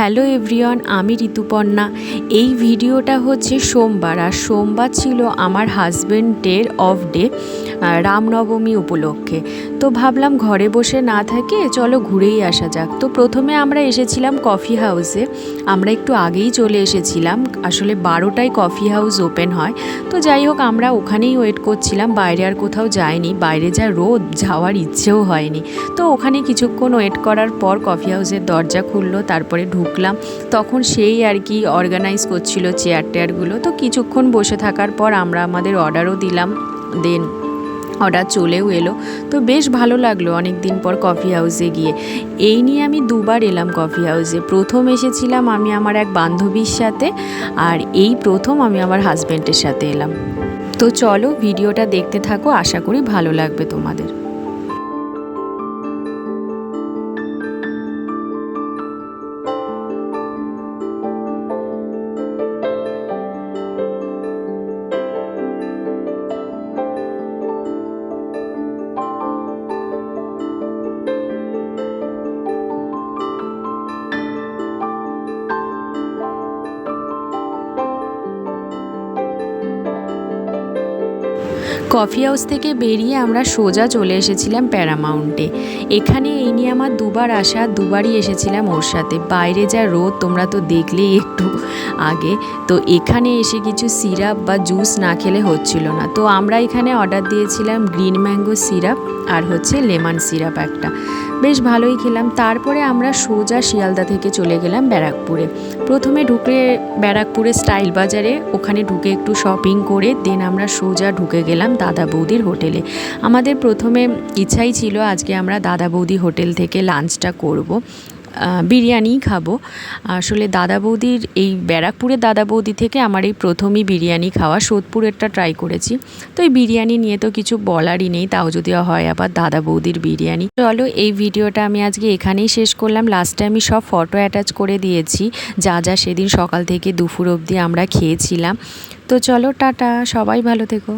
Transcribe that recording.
Hello everyone, আমি ঋতুপর্ণা। এই ভিডিওটা হচ্ছে সোমবার, আর সোমবার ছিল আমার হাজব্যান্ডের অফ ডে রামনবমী উপলক্ষে। তো ভাবলাম ঘরে বসে না থাকে চলো ঘুরেই আসা যাক। তো প্রথমে আমরা এসেছিলাম কফি হাউসে। আমরা একটু আগেই চলে এসেছিলাম, আসলে 12টায় কফি হাউস ওপেন হয়। তো যাই হোক, আমরা ওখানেই ওয়েট করছিলাম, বাইরে আর কোথাও যাইনি। বাইরে যা রোদ, যাওয়ার ইচ্ছেও হয়নি। তো ওখানে কিছুক্ষণ ওয়েট করার পর কফি হাউসের দরজা খুললো, তারপরে ঢুকলাম। তখন সেই আর কি অর্গানাইজ করছিল চেয়ার টেয়ারগুলো। তো কিছুক্ষণ বসে থাকার পর আমরা আমাদের অর্ডারও দিলাম, দেন অর্ডার চলেও এলো। তো বেশ ভালো লাগলো অনেক দিন পর কফি হাউসে গিয়ে। এই নিয়ে আমি দুবার এলাম কফি হাউসে। প্রথম এসেছিলাম আমি আমার এক বান্ধবীর সাথে, আর এই প্রথম আমি আমার হাজব্যান্ডের সাথে এলাম। তো চলো ভিডিওটা দেখতে থাকো, আশা করি ভালো লাগবে তোমাদের। কফি হাউস থেকে বেরিয়ে আমরা সোজা চলে এসেছিলাম প্যারামাউন্টে। এখানে এই নিয়ে আমার দুবার আসা, দুবারই এসেছিলাম ওর সাথে। বাইরে যা রোদ তোমরা তো দেখলেই একটু আগে। তো এখানে এসে কিছু সিরাপ বা জুস না খেলে হচ্ছিল না। তো আমরা এখানে অর্ডার দিয়েছিলাম গ্রিন ম্যাঙ্গো সিরাপ আর হচ্ছে লেমন সিরাপ একটা। বেশ ভালোই খেলাম। তারপরে আমরা সোজা শিয়ালদা থেকে চলে গেলাম ব্যারাকপুরে। প্রথমে ঢুকে ব্যারাকপুরে স্টাইল বাজারে, ওখানে ঢুকে একটু শপিং করে দেন আমরা সোজা ঢুকে গেলাম দাদা বৌদির হোটেলে। আমাদের প্রথমে ইচ্ছাই ছিল আজকে আমরা দাদা বৌদি হোটেল থেকে লাঞ্চটা করব, বিরিয়ানি খাবো। আসলে দাদা বৌদির এই ব্যারাকপুরের দাদা বৌদি থেকে আমার এই প্রথমই বিরিয়ানি খাওয়া। সোদপুরেরটা ট্রাই করেছি। তো এই বিরিয়ানি নিয়ে তো কিছু বলারই নেই, তাও যদি হয় আবার দাদা বৌদির বিরিয়ানি। চলো এই ভিডিওটা আমি আজকে এখানেই শেষ করলাম। লাস্টে আমি সব ফটো অ্যাটাচ করে দিয়েছি, যা যা সেদিন সকাল থেকে দুপুর অবধি আমরা খেয়েছিলাম। তো চলো টাটা, সবাই ভালো থেকো।